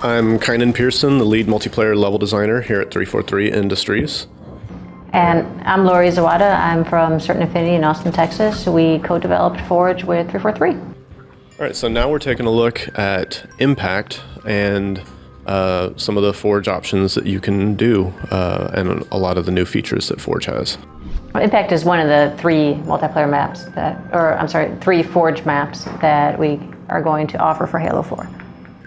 I'm Kynan Pearson, the lead multiplayer level designer here at 343 Industries. And I'm Lori Zawada. I'm from Certain Affinity in Austin, Texas. We co-developed Forge with 343. All right, so now we're taking a look at Impact and some of the Forge options that you can do and a lot of the new features that Forge has. Impact is one of the three multiplayer maps three Forge maps that we are going to offer for Halo 4.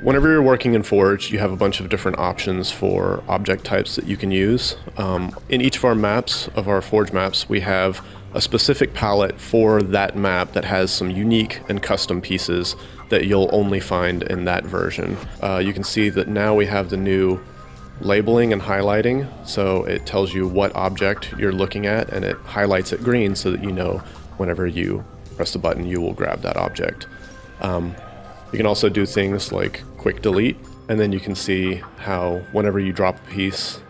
Whenever you're working in Forge, you have a bunch of different options for object types that you can use. In each of our maps, of our Forge maps, we have a specific palette for that map that has some unique and custom pieces that you'll only find in that version. You can see that now we have the new labeling and highlighting, so it tells you what object you're looking at and it highlights it green so that you know whenever you press the button you will grab that object. You can also do things like quick delete, and then you can see how whenever you drop a piece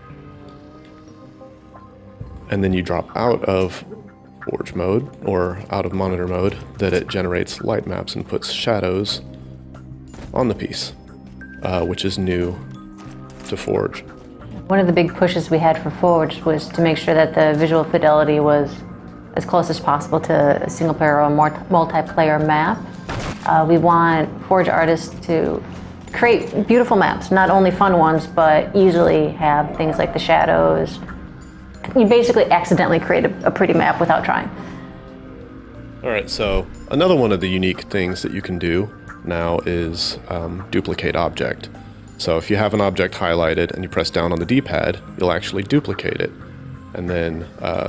and then you drop out of Forge mode or out of monitor mode, that it generates light maps and puts shadows on the piece, which is new to Forge. One of the big pushes we had for Forge was to make sure that the visual fidelity was as close as possible to a single player or multiplayer map. We want Forge artists to create beautiful maps, not only fun ones, but easily have things like the shadows. You basically accidentally create a pretty map without trying. All right, so another one of the unique things that you can do now is duplicate object. So if you have an object highlighted and you press down on the D-pad, you'll actually duplicate it. And then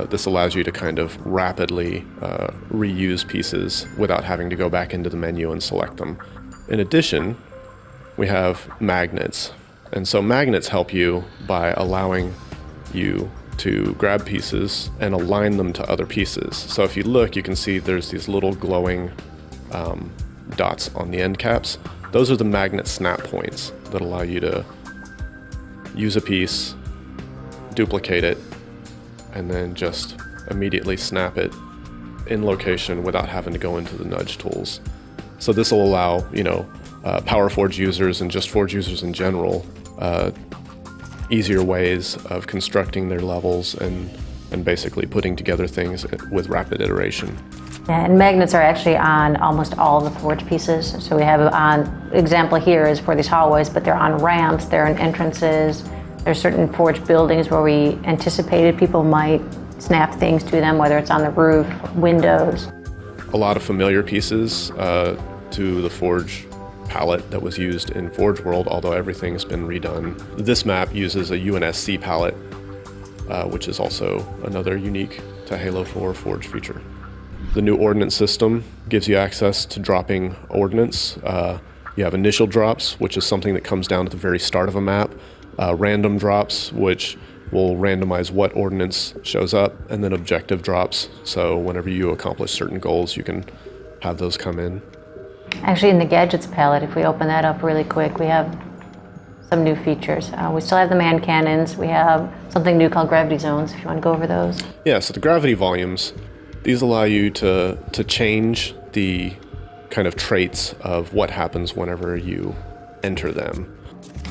this allows you to kind of rapidly reuse pieces without having to go back into the menu and select them. In addition, we have magnets. And so magnets help you by allowing you to grab pieces and align them to other pieces. So if you look, you can see there's these little glowing dots on the end caps. Those are the magnet snap points that allow you to use a piece, duplicate it, and then just immediately snap it in location without having to go into the nudge tools. So this will allow, Power Forge users and just Forge users in general, easier ways of constructing their levels and basically putting together things with rapid iteration. Yeah, and magnets are actually on almost all of the Forge pieces. So we have example here is for these hallways, but they're on ramps, they're in entrances. There's certain Forge buildings where we anticipated people might snap things to them, whether it's on the roof, windows. A lot of familiar pieces to the Forge palette that was used in Forge World, although everything's been redone. This map uses a UNSC palette, which is also another unique to Halo 4 Forge feature. The new Ordnance system gives you access to dropping Ordnance. You have initial drops, which is something that comes down at the very start of a map. Random drops, which will randomize what Ordnance shows up, and then objective drops. So whenever you accomplish certain goals, you can have those come in. Actually, in the Gadgets palette, if we open that up really quick, we have some new features. We still have the man cannons. We have something new called gravity zones, if you want to go over those. Yeah, so the gravity volumes, these allow you to change the kind of traits of what happens whenever you enter them.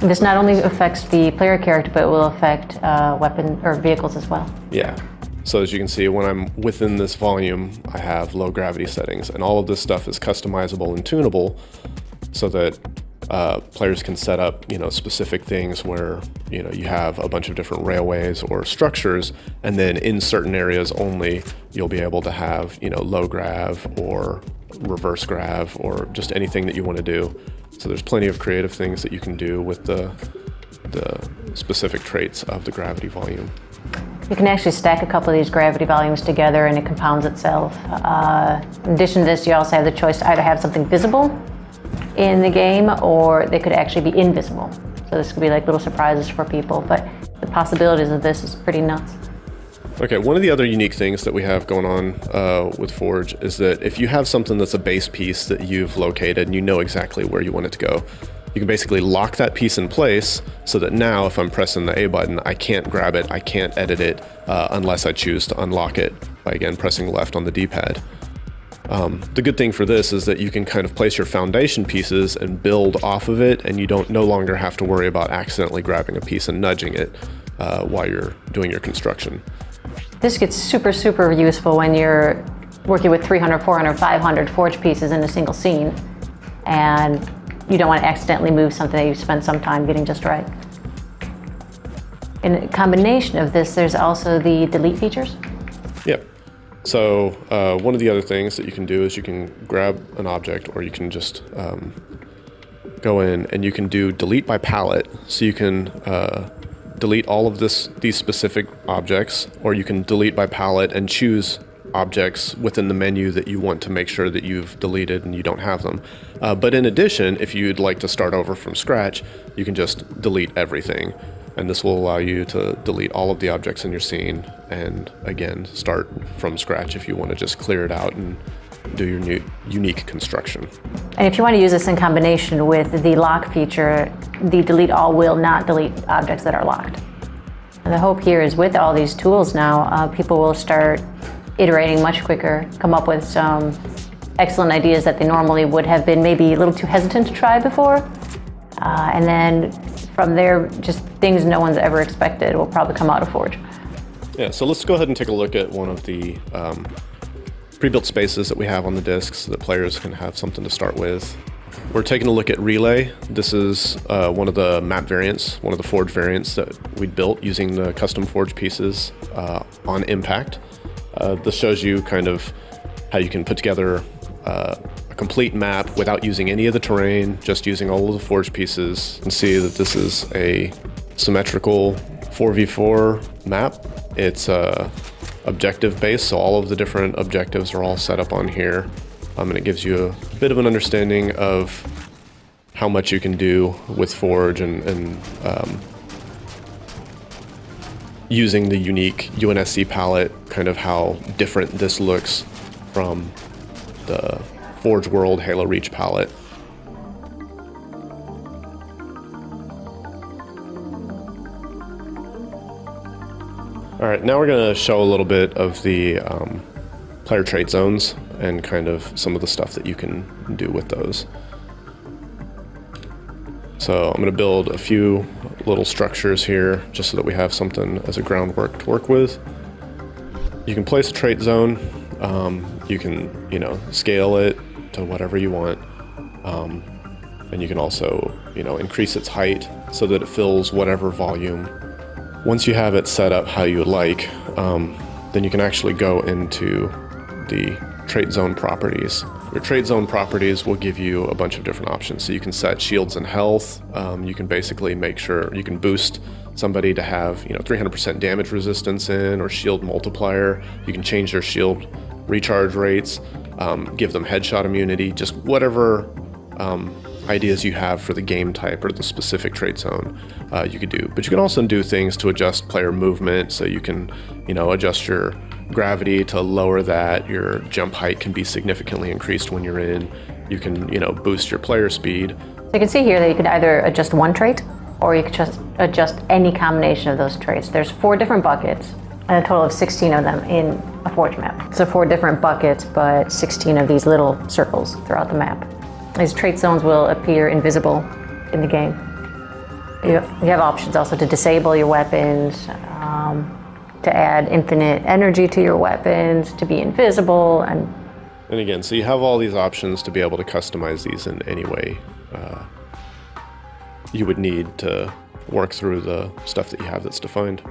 This not only affects the player character, but it will affect weapon or vehicles as well. Yeah. So as you can see, when I'm within this volume, I have low gravity settings, and all of this stuff is customizable and tunable so that players can set up, specific things where, you have a bunch of different railways or structures, and then in certain areas only, you'll be able to have, low grav or reverse grav or just anything that you want to do. So there's plenty of creative things that you can do with the specific traits of the gravity volume. You can actually stack a couple of these gravity volumes together and it compounds itself. In addition to this, you also have the choice to either have something visible in the game or they could actually be invisible. So this could be like little surprises for people, but the possibilities of this is pretty nuts. Okay, one of the other unique things that we have going on with Forge is that if you have something that's a base piece that you've located and you know exactly where you want it to go, you can basically lock that piece in place so that now if I'm pressing the A button, I can't grab it, I can't edit it unless I choose to unlock it by, again, pressing left on the D-pad. The good thing for this is that you can kind of place your foundation pieces and build off of it, and you don't no longer have to worry about accidentally grabbing a piece and nudging it while you're doing your construction. This gets super, super useful when you're working with 300, 400, 500 forge pieces in a single scene, and you don't want to accidentally move something that you spent some time getting just right. In combination of this, there's also the delete features. Yep. So one of the other things that you can do is you can grab an object, or you can just go in and you can do delete by palette. So you can delete all of these specific objects, or you can delete by palette and choose objects within the menu that you want to make sure that you've deleted and you don't have them. But in addition, if you'd like to start over from scratch, you can just delete everything. And this will allow you to delete all of the objects in your scene and, again, start from scratch if you want to just clear it out and do your unique construction. And if you want to use this in combination with the lock feature, the delete all will not delete objects that are locked. And the hope here is with all these tools now, people will start iterating much quicker, come up with some excellent ideas that they normally would have been maybe a little too hesitant to try before. And then from there, just things no one's ever expected will probably come out of Forge. Yeah, so let's go ahead and take a look at one of the pre-built spaces that we have on the disc so that players can have something to start with. We're taking a look at Relay. This is one of the map variants, one of the Forge variants that we built using the custom Forge pieces on Impact. This shows you kind of how you can put together a complete map without using any of the terrain, just using all of the Forge pieces. You can see that this is a symmetrical 4v4 map. It's objective based, so all of the different objectives are all set up on here. And it gives you a bit of an understanding of how much you can do with Forge and using the unique UNSC palette, kind of how different this looks from the Forge World Halo Reach palette. All right, now we're going to show a little bit of the player trait zones and kind of some of the stuff that you can do with those. So I'm going to build a few little structures here just so that we have something as a groundwork to work with. You can place a trait zone. You can, scale it to whatever you want. And you can also, increase its height so that it fills whatever volume. Once you have it set up how you would like, then you can actually go into the trait zone properties. Your trait zone properties will give you a bunch of different options. So you can set shields and health. You can basically make sure you can boost somebody to have 300% damage resistance in, or shield multiplier. You can change their shield recharge rates, give them headshot immunity, just whatever ideas you have for the game type or the specific trait zone you could do. But you can also do things to adjust player movement, so you can adjust your gravity to lower that. Your jump height can be significantly increased when you're in. You can boost your player speed. So you can see here that you could either adjust one trait, or you could just adjust any combination of those traits. There's 4 different buckets and a total of 16 of them in a Forge map. So 4 different buckets, but 16 of these little circles throughout the map. These trait zones will appear invisible in the game. You have options also to disable your weapons, to add infinite energy to your weapons, to be invisible, and again, so you have all these options to be able to customize these in any way you would need to work through the stuff that you have that's defined.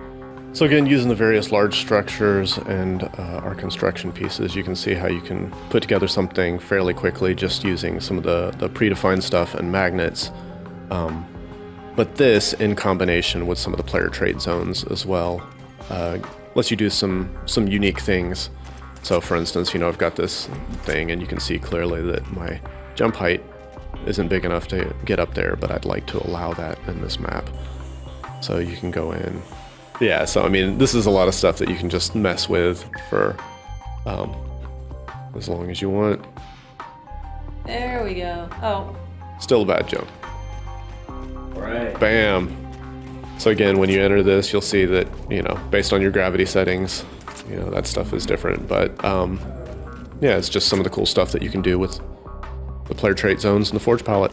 So again, using the various large structures and our construction pieces, you can see how you can put together something fairly quickly just using some of the predefined stuff and magnets. But this, in combination with some of the player trait zones as well, lets you do some unique things. So for instance, I've got this thing and you can see clearly that my jump height isn't big enough to get up there, but I'd like to allow that in this map. So you can go in. Yeah, so I mean, this is a lot of stuff that you can just mess with for as long as you want. there we go. Oh. Still a bad jump. Right. Bam. So again, when you enter this, you'll see that, based on your gravity settings, that stuff is different. But yeah, it's just some of the cool stuff that you can do with the player trait zones and the Forge palette.